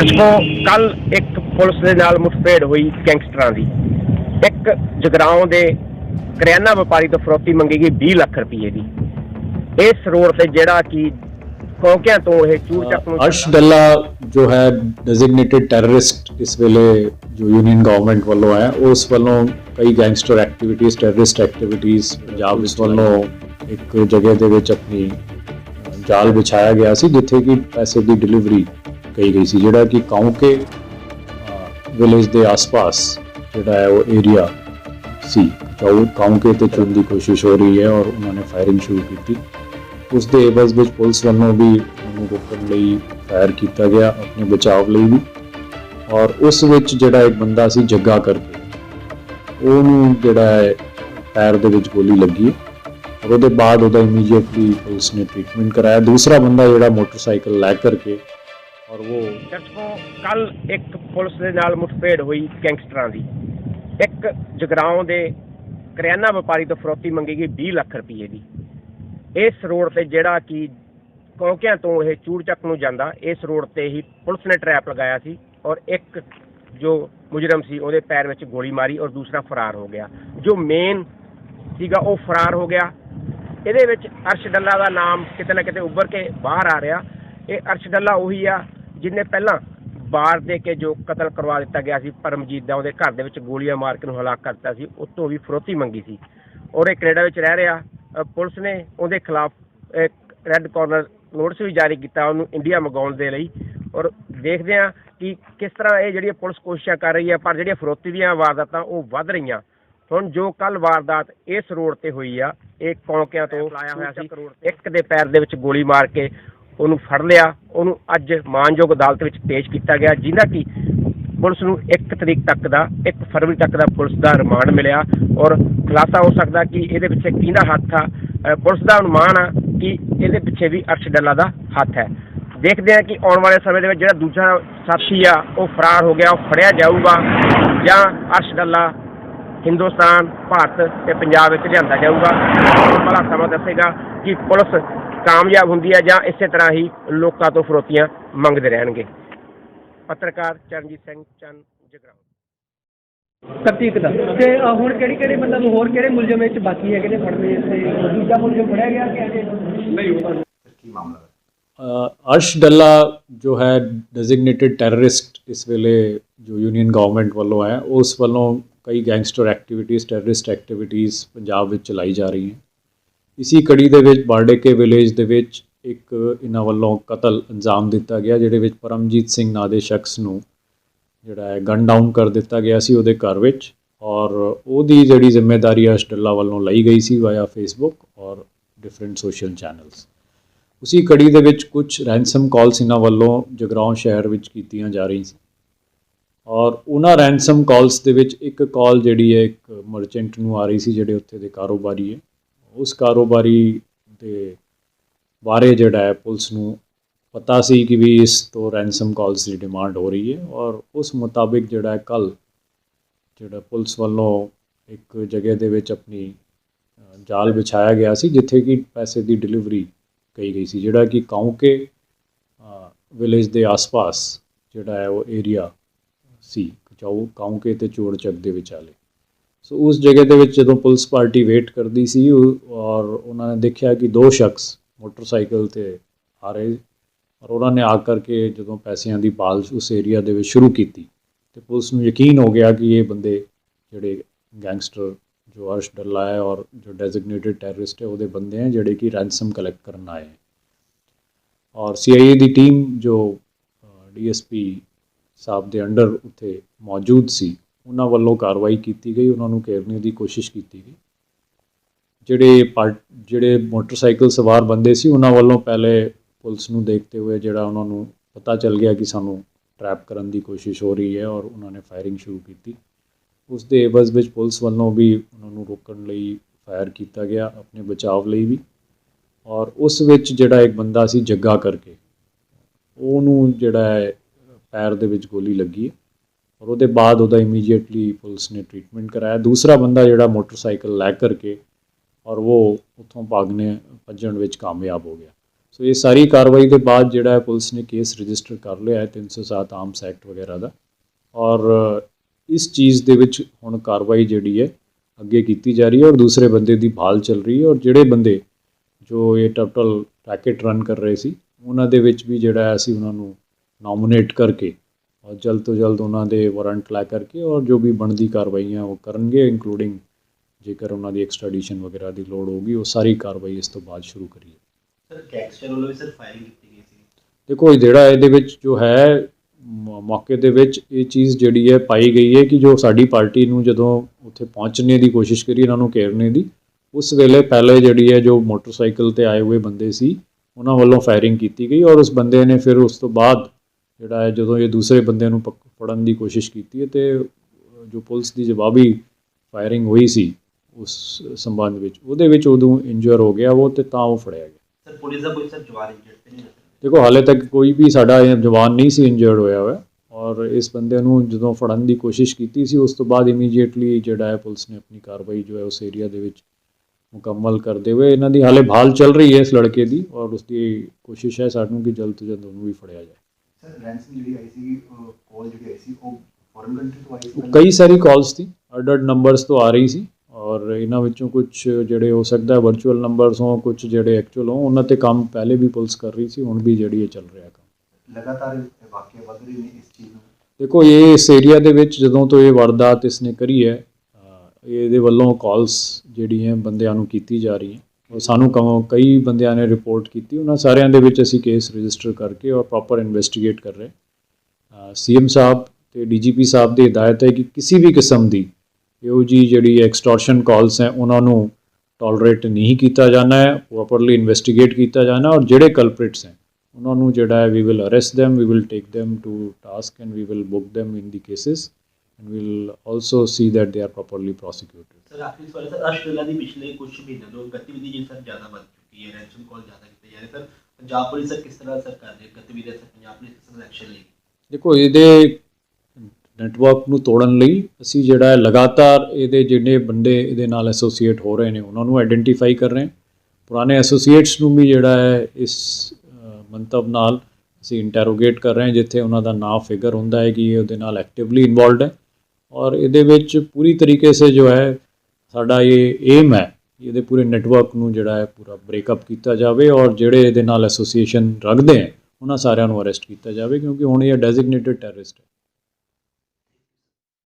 ਕੱਲ ਇੱਕ ਪੁਲਿਸ ਦੇ ਨਾਲ ਮੁਠਭੇੜ ਹੋਈ ਗੈਂਗਸਟਰਾਂ ਦੀ। ਇੱਕ ਜਗਰਾਉਂ ਦੇ ਕਰਿਆਨਾ ਵਪਾਰੀ ਤੋਂ ਫਰੋਤੀ ਮੰਗੀ ਗਈ 20 ਲੱਖ ਰੁਪਏ ਦੀ। ਇਸ ਰੋਡ ਤੇ ਜਿਹੜਾ ਕਿ ਕੌਂਕਿਆਂ ਤੋਂ ਇਹ ਚੂੜਚੱਕ ਨੂੰ अर्श डल्ला जो है डेजिग्नेटेड टैररिस्ट इस वेले जो यूनियन गवर्नमेंट वालों है उस वालों कई gangster activities terrorist activities Punjab इस वालों एक जगह दे विच अपनी जाल बिछाया गया सी जिथे कि पैसे की डिलीवरी कही गई सी जिहड़ा कि काउंके विलेज के आस पास जिहड़ा है वो एरिया सी काउंके ते चुन की कोशिश हो रही है और उन्होंने फायरिंग शुरू की। उस दे एवज विच पुलिस वालों भी उन्होंने रोकण लई फायर किया गया अपने बचाव लई भी। और उस विच जिहड़ा एक बंदा सी जग्गा करके ਉਹਨੂੰ ਜਿਹੜਾ ਹੈ ਪੈਰ ਦੇ ਵਿੱਚ ਗੋਲੀ ਲੱਗੀ और ਉਹਦੇ ਬਾਅਦ ਉਹਦਾ ਇਮੀਡੀਏਟਲੀ ਪੁਲਿਸ ਨੇ ਟ੍ਰੀਟਮੈਂਟ ਕਰਾਇਆ। ਦੂਸਰਾ ਬੰਦਾ ਜਿਹੜਾ ਮੋਟਰਸਾਈਕਲ ਲੈ ਕਰਕੇ और वो ਦਰਸ਼ਕੋ ਕੱਲ ਇੱਕ ਪੁਲਿਸ ਦੇ ਨਾਲ ਮੁਠਭੇੜ ਹੋਈ ਗੈਂਗਸਟਰਾਂ ਦੀ। ਇੱਕ ਜਗਰਾਉਂ ਦੇ ਕਰਿਆਨਾ ਵਪਾਰੀ ਤੋਂ ਫਰੋਤੀ ਮੰਗੀ ਗਈ 20 ਲੱਖ ਰੁਪਏ ਦੀ। ਇਸ ਰੋਡ ਤੇ ਜਿਹੜਾ ਕਿ ਕੌਂਕਿਆਂ ਤੋਂ ਇਹ ਚੂੜਚੱਕ ਨੂੰ ਜਾਂਦਾ ਇਸ ਰੋਡ ਤੇ ਹੀ ਪੁਲਿਸ ਨੇ ਟਰੈਪ ਲਗਾਇਆ ਸੀ ਔਰ ਇੱਕ ਜੋ ਮੁਜਰਮ ਸੀ ਉਹਦੇ ਪੈਰ ਵਿੱਚ ਗੋਲੀ ਮਾਰੀ ਔਰ ਦੂਸਰਾ ਫਰਾਰ ਹੋ ਗਿਆ। ਜੋ ਮੇਨ ਸੀਗਾ ਉਹ ਫਰਾਰ ਹੋ ਗਿਆ। ਇਹਦੇ ਵਿੱਚ ਅਰਸ਼ ਡੱਲਾ ਦਾ ਨਾਮ ਕਿਤੇ ਨਾ ਕਿਤੇ ਉੱਭਰ ਕੇ ਬਾਹਰ ਆ ਰਿਹਾ। ਇਹ ਅਰਸ਼ ਡੱਲਾ ਉਹੀ ਆ ਜਿਹਨੇ ਪਹਿਲਾਂ ਬਾਰ ਦੇ ਕੇ ਜੋ ਕਤਲ ਕਰਵਾ ਦਿੱਤਾ ਗਿਆ ਸੀ ਪਰਮਜੀਤ ਦਾ, ਉਹਦੇ ਘਰ ਦੇ ਵਿੱਚ ਗੋਲੀਆਂ ਮਾਰ ਕੇ ਨੂੰ ਹਲਾਕ ਕਰ ਦਿੱਤਾ ਸੀ, ਉਸ ਤੋਂ ਵੀ ਫਰੋਤੀ ਮੰਗੀ ਸੀ ਔਰ ਇਹ ਕੈਨੇਡਾ ਵਿੱਚ ਰਹਿ ਰਿਹਾ। ਪੁਲਿਸ ਨੇ ਉਹਦੇ ਖਿਲਾਫ ਰੈੱਡ ਕਾਰਨਰ ਨੋਟਿਸ ਵੀ ਜਾਰੀ ਕੀਤਾ ਉਹਨੂੰ ਇੰਡੀਆ ਮੰਗਾਉਣ ਦੇ ਲਈ। ਔਰ ਦੇਖਦੇ ਹਾਂ ਕਿ ਕਿਸ ਤਰ੍ਹਾਂ ਇਹ ਜਿਹੜੀਆਂ ਪੁਲਿਸ ਕੋਸ਼ਿਸ਼ਾਂ ਕਰ ਰਹੀ ਹੈ, ਪਰ ਜਿਹੜੀਆਂ ਫਰੋਤੀ ਦੀਆਂ ਵਾਰਦਾਤਾਂ ਉਹ ਵੱਧ ਰਹੀਆਂ। ਹੁਣ ਜੋ ਕੱਲ ਵਾਰਦਾਤ ਇਸ ਰੋਡ ਤੇ ਹੋਈ ਆ ਇਹ ਕੌਂਕਿਆਂ ਤੋਂ ਲਾਇਆ ਹੋਇਆ ਸੀ। ਇੱਕ ਦੇ ਪੈਰ ਦੇ ਵਿੱਚ ਗੋਲੀ ਮਾਰ ਕੇ ਉਹਨੂੰ ਫੜ ਲਿਆ। ਉਹਨੂੰ ਅੱਜ ਮਾਨਯੋਗ ਅਦਾਲਤ ਵਿੱਚ ਪੇਸ਼ ਕੀਤਾ ਗਿਆ ਜਿਹਦਾ ਕਿ ਪੁਲਿਸ ਨੂੰ 1 ਤਰੀਕ ਤੱਕ ਦਾ 1 ਫਰਵਰੀ ਤੱਕ ਦਾ ਪੁਲਿਸ ਦਾ ਰਿਮਾਂਡ ਮਿਲਿਆ ਔਰ ਖੁਲਾਸਾ ਹੋ ਸਕਦਾ ਕਿ ਇਹਦੇ ਪਿੱਛੇ ਕਿਹਦਾ ਹੱਥ ਆ। ਪੁਲਿਸ ਦਾ ਅਨੁਮਾਨ ਆ ਕਿ ਇਹਦੇ ਪਿੱਛੇ ਵੀ ਅਰਸ਼ ਡੱਲਾ ਦਾ ਹੱਥ ਹੈ। ਦੇਖਦੇ ਹਾਂ ਕਿ ਆਉਣ ਵਾਲੇ ਸਮੇਂ ਦੇ ਵਿੱਚ ਜਿਹੜਾ ਦੂਜਾ ਸਾਥੀ ਆ ਉਹ ਫਰਾਰ ਹੋ ਗਿਆ, ਉਹ ਫੜਿਆ ਜਾਊਗਾ ਜਾਂ ਅਰਸ਼ ਡੱਲਾ ਹਿੰਦੁਸਤਾਨ, ਭਾਰਤ ਤੇ ਪੰਜਾਬ ਵਿੱਚ ਲਿਆਂਦਾ ਜਾਊਗਾ। ਭਲਾ ਸਮਾਂ ਦੱਸੇਗਾ ਕਿ ਪੁਲਿਸ ਕਾਮਯਾਬ ਹੁੰਦੀ ਹੈ ਜਾਂ ਇਸੇ ਤਰ੍ਹਾਂ ਹੀ ਲੋਕਾਂ ਤੋਂ ਫਰੋਤੀਆਂ ਮੰਗਦੇ ਰਹਿਣਗੇ। ਪੱਤਰਕਾਰ ਚਰਨਜੀਤ ਸਿੰਘ ਚੰਨ, ਜਗਰਾਉਂ। 31 ਦਾ ਤੇ ਹੁਣ ਕਿਹੜੇ ਮਤਲਬ ਹੋਰ ਕਿਹੜੇ ਮੁਲਜ਼ਮ ਵਿੱਚ ਬਾਕੀ ਹੈਗੇ ਨੇ ਫੜਨੇ? ਇੱਥੇ ਦੂਜਾ ਮੁਲਜ਼ਮ ਫੜਿਆ ਗਿਆ ਕਿ ਅਜੇ ਨਹੀਂ ਹੋਇਆ? ਕੀ ਮਾਮਲਾ ਹੈ? अर्श डल्ला जो है डेजिग्नेटेड टैररिस्ट इस वेले जो यूनियन गवर्नमेंट वालों है उस वालों कई gangster activities terrorist activities Punjab विच चलाई जा रही हैं। इसी कड़ी दे विच बारडेके विलेज दे विच एक इन्हां वालों कतल अंजाम दिता गया जिहदे विच परमजीत सिंह नां दे शख्स नूं जिहड़ा है गन डाउन कर दिता गया सी उहदे घर विच और उहदी जिहड़ी जिम्मेदारी अर्श डल्ला वालों लई गई सी वाया फेसबुक और डिफरेंट सोशल चैनल्स। उसी कड़ी दे विच कुछ रैंसम कॉल्स इन्हां वालों जगराउं शहर विच कीतियां जा रही सी और उन्हां रैंसम कॉल्स दे विच एक कॉल जिहड़ी है एक मर्चेंट नूं आ रही सी जिहड़े उत्थे दे कारोबारी है। उस कारोबारी दे बारे जिहड़ा है पुलिस नूं पता सी कि भी इस तो रैंसम कॉल्स की डिमांड हो रही है और उस मुताबिक जिहड़ा है कल जिहड़ा पुलिस वालों एक जगह दे विच अपनी जाल बिछाया गया सी जिथे कि पैसे की डिलीवरी कही गई सी जिहड़ा कि काउंके विलेज के आस पास जिहड़ा है वो एरिया सी काउंके ते चोड़चक दे विचाले। सो उस जगह दे विच जदों पुलिस पार्टी वेट करती सी और उन्होंने देखा कि 2 शख्स मोटरसाइकिल ते आ रहे और उन्होंने आकर के जदों पैसों की पाल उस एरिया दे विच शुरू की तो पुलिस नूं यकीन हो गया कि ये बंदे जिहड़े गैंगस्टर जो अर्श डल्ला है और जो डेजिग्नेटेड टैररिस्ट है वो बंदे हैं जोड़े कि रैंसम कलैक्ट करना आए हैं। और CIA की टीम जो DSP साहब के अंडर उत्थे मौजूद सी उन्हां वल्लों कार्रवाई की गई, उन्होंने घेरने की कोशिश की गई। जिहड़े मोटरसाइकिल सवार बंदे सी उन्हां वल्लों पहले पुलिस नूं देखते हुए जिहड़ा उन्होंने पता चल गया कि सानूं ट्रैप करने की कोशिश हो रही है और उन्होंने फायरिंग शुरू की। उस दे एवज विच पुलिस वालों भी उन्होंने रोकण लई फायर किया गया अपने बचाव लई भी। और उस विच जिहड़ा एक बंदा सी जग्गा करके ਉਹਨੂੰ जिहड़ा है पैर दे विच गोली लगी और ਉਹਦੇ बाद ਉਹਦਾ इमीडिएटली पुलिस ने ट्रीटमेंट कराया। दूसरा बंदा जिहड़ा मोटरसाइकिल लै करके और वो उत्थों भजण विच कामयाब हो गया। ਸੋ ਇਹ ਸਾਰੀ ਕਾਰਵਾਈ ਦੇ ਬਾਅਦ ਜਿਹੜਾ ਹੈ ਪੁਲਿਸ ਨੇ ਕੇਸ ਰਜਿਸਟਰ ਕਰ ਲਿਆ ਹੈ 307 ਆਰਮਸ ਐਕਟ ਵਗੈਰਾ ਦਾ, ਔਰ ਇਸ ਚੀਜ਼ ਦੇ ਵਿੱਚ ਹੁਣ ਕਾਰਵਾਈ ਜਿਹੜੀ ਹੈ ਅੱਗੇ ਕੀਤੀ ਜਾ ਰਹੀ ਹੈ ਔਰ ਦੂਸਰੇ ਬੰਦੇ ਦੀ ਭਾਲ ਚੱਲ ਰਹੀ ਹੈ। ਔਰ ਜਿਹੜੇ ਬੰਦੇ ਜੋ ਇਹ ਟੋਟਲ ਰੈਕੇਟ ਰਨ ਕਰ ਰਹੇ ਸੀ ਉਹਨਾਂ ਦੇ ਵਿੱਚ ਵੀ ਜਿਹੜਾ ਹੈ ਅਸੀਂ ਉਹਨਾਂ ਨੂੰ ਨੋਮੀਨੇਟ ਕਰਕੇ ਔਰ ਜਲਦ ਤੋਂ ਜਲਦ ਉਹਨਾਂ ਦੇ ਵਾਰੰਟ ਲੈ ਕਰਕੇ ਔਰ ਜੋ ਵੀ ਬਣਦੀ ਕਾਰਵਾਈਆਂ ਉਹ ਕਰਨਗੇ, ਇੰਕਲੂਡਿੰਗ ਜੇਕਰ ਉਹਨਾਂ ਦੀ ਐਕਸਟ੍ਰੈਡੀਸ਼ਨ ਵਗੈਰਾ ਦੀ ਲੋੜ ਹੋਗੀ ਉਹ ਸਾਰੀ ਕਾਰਵਾਈ ਇਸ ਤੋਂ ਬਾਅਦ ਸ਼ੁਰੂ ਕਰੀਏ। ਸਰ ਗੈਂਗਸਟਰ ਵੱਲੋਂ ਵੀ ਸਰ ਫਾਇਰਿੰਗ ਕੀਤੀ ਗਈ ਸੀ। ਦੇਖੋ ਜਿਹੜਾ ਇਹਦੇ ਵਿੱਚ ਜੋ ਹੈ ਮੌਕੇ ਦੇ ਵਿੱਚ ਇਹ ਚੀਜ਼ ਜਿਹੜੀ ਹੈ ਪਾਈ ਗਈ ਹੈ ਕਿ ਜੋ ਸਾਡੀ ਪਾਰਟੀ ਨੂੰ ਜਦੋਂ ਉੱਥੇ ਪਹੁੰਚਣੇ ਦੀ ਕੋਸ਼ਿਸ਼ ਕਰੀ ਇਹਨਾਂ ਨੂੰ ਘੇਰਨੇ ਦੀ, ਉਸ ਵੇਲੇ ਪਹਿਲੇ ਜਿਹੜੀ ਹੈ ਜੋ ਮੋਟਰਸਾਈਕਲ ਤੇ ਆਏ ਹੋਏ ਬੰਦੇ ਸੀ ਉਹਨਾਂ ਵੱਲੋਂ ਫਾਇਰਿੰਗ ਕੀਤੀ ਗਈ ਔਰ ਉਸ ਬੰਦੇ ਨੇ ਫਿਰ ਉਸ ਤੋਂ ਬਾਅਦ ਜਿਹੜਾ ਹੈ ਜਦੋਂ ਇਹ ਦੂਸਰੇ ਬੰਦੇ ਨੂੰ ਫੜਨ ਦੀ ਕੋਸ਼ਿਸ਼ ਕੀਤੀ ਹੈ ਤੇ ਜੋ ਪੁਲਿਸ ਦੀ ਜਵਾਬੀ ਫਾਇਰਿੰਗ ਹੋਈ ਸੀ ਉਸ ਸੰਬੰਧ ਵਿੱਚ ਉਹਦੇ ਵਿੱਚ ਉਦੋਂ ਇੰਜਰ ਹੋ ਗਿਆ ਉਹ ਤੇ ਤਾਂ ਉਹ ਫੜਿਆ ਗਿਆ। ਸਰ ਪੁਲਿਸ ਦਾ ਕੋਈ ਸਰ ਜਵਾਨ ਇੰਜਰਡ ਤੇ ਨਹੀਂ ਹੋਇਆ? ਦੇਖੋ ਹਾਲੇ ਤੱਕ ਕੋਈ ਵੀ ਸਾਡਾ ਜਵਾਨ ਨਹੀਂ ਸੀ ਇੰਜਰਡ ਹੋਇਆ ਹੋਇਆ ਔਰ ਇਸ ਬੰਦੇ ਨੂੰ ਜਦੋਂ ਫੜਨ ਦੀ ਕੋਸ਼ਿਸ਼ ਕੀਤੀ ਸੀ ਉਸ ਤੋਂ ਬਾਅਦ ਇਮੀਡੀਏਟਲੀ ਜਿਹੜਾ ਹੈ ਪੁਲਿਸ ਨੇ ਆਪਣੀ ਕਾਰਵਾਈ ਜੋ ਹੈ ਉਸ ਏਰੀਆ ਦੇ ਵਿੱਚ ਮੁਕੰਮਲ ਕਰਦੇ ਹੋਏ ਇਹਨਾਂ ਦੀ ਹਾਲੇ ਭਾਲ ਚੱਲ ਰਹੀ ਹੈ ਇਸ ਲੜਕੇ ਦੀ ਔਰ ਉਸ ਦੀ ਕੋਸ਼ਿਸ਼ ਹੈ ਸਾਨੂੰ ਕਿ ਜਲਦ ਤੋਂ ਜਲਦ ਉਹਨੂੰ ਵੀ ਫੜਿਆ ਜਾਏ। ਸਰ ਰੈਂਸਮ ਜਿਹੜੀ ਆਈ ਸੀ ਕਾਲ ਜਿਹੜੀ ਆਈ ਸੀ ਉਹ ਫੋਰਨ ਕੰਟਰੀ ਤੋਂ ਆਈ ਸੀ? ਕਈ ਸਾਰੀ ਕਾਲਸ ਸੀ, ਅੱਡ ਨੰਬਰਸ ਤੋਂ ਆ ਰਹੀ ਸੀ ਔਰ ਇਹਨਾਂ ਵਿੱਚੋਂ ਕੁਝ ਜਿਹੜੇ ਹੋ ਸਕਦਾ ਹੈ ਵਰਚੁਅਲ ਨੰਬਰਸ ਹੋਣ, ਕੁਝ ਜਿਹੜੇ ਐਕਚੁਅਲ ਹੋਣ, ਉਹਨਾਂ ਤੇ ਕੰਮ ਪਹਿਲੇ ਵੀ ਪੁਲਿਸ ਕਰ ਰਹੀ ਸੀ, ਹੁਣ ਵੀ ਜਿਹੜੀ ਇਹ ਚੱਲ ਰਿਹਾ ਕੰਮ। ਲਗਾਤਾਰ ਵਾਕਿਆ ਵੱਧ ਰਹੇ ਨੇ ਇਸ ਚੀਜ਼ ਨੂੰ। ਦੇਖੋ ਇਹ ਇਸ ਏਰੀਆ ਦੇ ਵਿੱਚ ਜਦੋਂ ਤੋਂ ਇਹ ਵਾਰਦਾਤ ਇਸਨੇ ਕਰੀ ਹੈ ਇਹਦੇ ਵੱਲੋਂ ਕਾਲਸ ਜਿਹੜੀਆਂ ਬੰਦਿਆਂ ਨੂੰ ਕੀਤੀ ਜਾ ਰਹੀ ਹੈ ਉਹ ਸਾਨੂੰ ਕਈ ਬੰਦਿਆਂ ਨੇ ਰਿਪੋਰਟ ਕੀਤੀ, ਉਹਨਾਂ ਸਾਰਿਆਂ ਦੇ ਵਿੱਚ ਅਸੀਂ ਕੇਸ ਰਜਿਸਟਰ ਕਰਕੇ ਔਰ ਪ੍ਰੋਪਰ ਇਨਵੈਸਟੀਗੇਟ ਕਰ ਰਹੇ। ਸੀਐਮ ਸਾਹਿਬ ਤੇ ਡੀਜੀਪੀ ਸਾਹਿਬ ਦੀ ਹਦਾਇਤ ਹੈ ਕਿ ਕਿਸੇ ਵੀ ਕਿਸਮ ਦੀ ਇਹੋ ਜਿਹੀ ਜਿਹੜੀ ਐਕਸਟੋਰਸ਼ਨ ਕਾਲਸ ਹੈ ਉਹਨਾਂ ਨੂੰ ਟੋਲਰੇਟ ਨਹੀਂ ਕੀਤਾ ਜਾਣਾ ਹੈ, ਪ੍ਰੋਪਰਲੀ ਇਨਵੈਸਟੀਗੇਟ ਕੀਤਾ ਜਾਣਾ ਔਰ ਜਿਹੜੇ ਕਲਪ੍ਰਿਟਸ ਹੈ ਉਹਨਾਂ ਨੂੰ ਜਿਹੜਾ ਹੈ we will arrest them, we will take them to task and we will book them in the cases and we will also see that they are properly prosecuted। Sir ਆਖਰੀ ਸਵਾਲ ਹੈ ਸਰ, ਆਸਟ੍ਰੇਲੀਆ ਦੀ ਪਿਛਲੇ ਕੁਝ ਮਹੀਨਿਆਂ ਤੋਂ ਗਤੀਵਿਧੀ ਜੀ sir ਜ਼ਿਆਦਾ ਵੱਧ ਚੁੱਕੀ ਹੈ, ਰੈਂਸਮ ਕਾਲ ਜ਼ਿਆਦਾ ਕੀਤੇ ਜਾ ਰਹੇ ਸਰ, ਪੰਜਾਬ ਪੁਲਿਸ ਸਰ ਕਿਸ ਤਰ੍ਹਾਂ ਸਰ ਕਰ ਰਹੀ ਹੈ ਗਤੀਵਿਧੀਆਂ ਸਰ, ਪੰਜਾਬ ਪੁਲਿਸ ਕਿਸ ਤਰ੍ਹਾਂ ਐਕਸ਼ਨ ਲਈ? ਦੇਖੋ ਇਹਦੇ ਨੈਟਵਰਕ ਨੂੰ ਤੋੜਨ ਲਈ ਅਸੀਂ ਜਿਹੜਾ ਹੈ ਲਗਾਤਾਰ ਇਹਦੇ ਜਿਹੜੇ ਬੰਦੇ ਇਹਦੇ ਨਾਲ ਐਸੋਸੀਏਟ ਹੋ ਰਹੇ ਨੇ ਉਹਨਾਂ ਨੂੰ ਆਈਡੈਂਟੀਫਾਈ ਕਰ ਰਹੇ ਹਾਂ, ਪੁਰਾਣੇ ਐਸੋਸੀਏਟਸ ਨੂੰ ਵੀ ਜਿਹੜਾ ਹੈ ਇਸ ਮੰਤਵ ਨਾਲ ਅਸੀਂ ਇੰਟਰੋਗੇਟ ਕਰ ਰਹੇ ਹਾਂ ਜਿੱਥੇ ਉਹਨਾਂ ਦਾ ਨਾਮ ਫਿਗਰ ਹੁੰਦਾ ਹੈ ਕਿ ਇਹ ਉਹਦੇ ਨਾਲ ਐਕਟਿਵਲੀ ਇਨਵੋਲਵਡ ਹੈ ਔਰ ਇਹਦੇ ਵਿੱਚ ਪੂਰੀ ਤਰੀਕੇ ਸੇ ਜੋ ਹੈ ਸਾਡਾ ਇਹ ਏਮ ਹੈ ਇਹਦੇ ਪੂਰੇ ਨੈਟਵਰਕ ਨੂੰ ਜਿਹੜਾ ਹੈ ਪੂਰਾ ਬ੍ਰੇਕਅਪ ਕੀਤਾ ਜਾਵੇ ਔਰ ਜਿਹੜੇ ਇਹਦੇ ਨਾਲ ਐਸੋਸੀਏਸ਼ਨ ਰੱਖਦੇ ਹੈ ਉਹਨਾਂ ਸਾਰਿਆਂ ਨੂੰ ਅਰੈਸਟ ਕੀਤਾ ਜਾਵੇ ਕਿਉਂਕਿ ਹੁਣ ਇਹ ਡੈਜ਼ਿਗਨੇਟਿਡ ਟੈਰਰਿਸਟ ਹੈ।